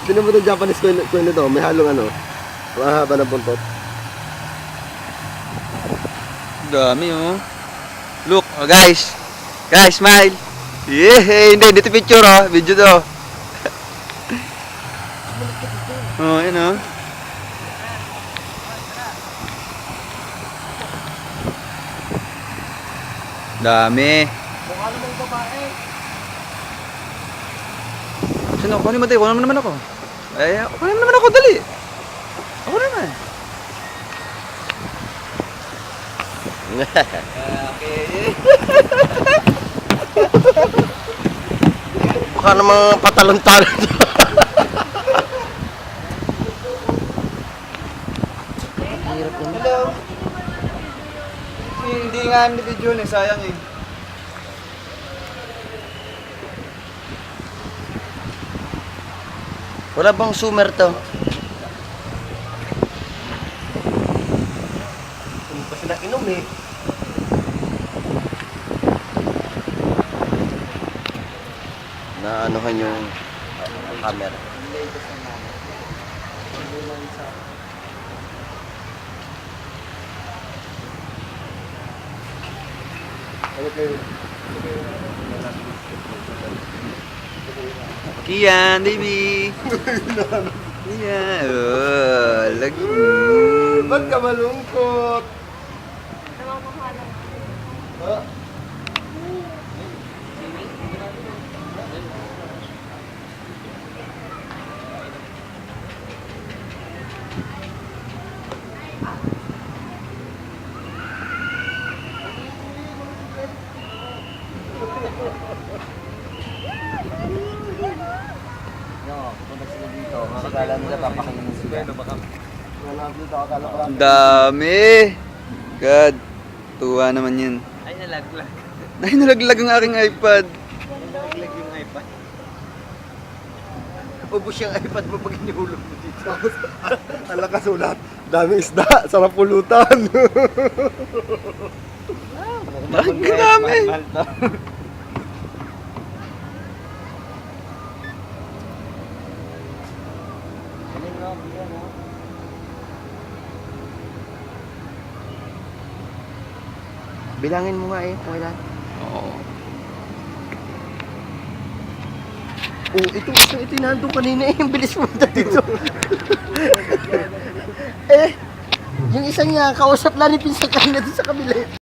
Sino mo itong Japanese coin nito? May halong ano? Mahaba ng buntot. Dami oh. Look, oh, guys. Guys, smile. Yeah, hindi dito picture oh, video to. Oh, yun oh. Dami. Mukha namang babae. Sino? Kunin mo tayo, kunin mo naman ako. Ay, kunin mo naman ako, dali. Ako naman. Okay. Mukha namang patalon-talon. Hello. Hindi nga ni video eh, sayang eh. Wala bang sumer to? Hindi pa sila inom eh. Naanuhan yung camera. Kian, baby. Kian. Oh, lagi. Ba't ka malungkot? Pupunta sila dito. Makakala nila papakainin sila. Wala dito, akala ko lang. Ang dami. God. Tuwa naman yun. Ay, nalaglag. Ay, nalaglag ang aking iPad. Nalaglag yung iPad. Ubus yung iPad mo pag inihulog mo dito. Ala ka sulat. Daming isda. Sarap pulutan. Ang dami. Mahal to. Bilangin mo nga eh kung ilan. Oo. Oh, itong isang itinando kanina eh. Ang bilis mo dito. Yung isang niya, kausap lang ni Pinsan kanina doon sa kabila.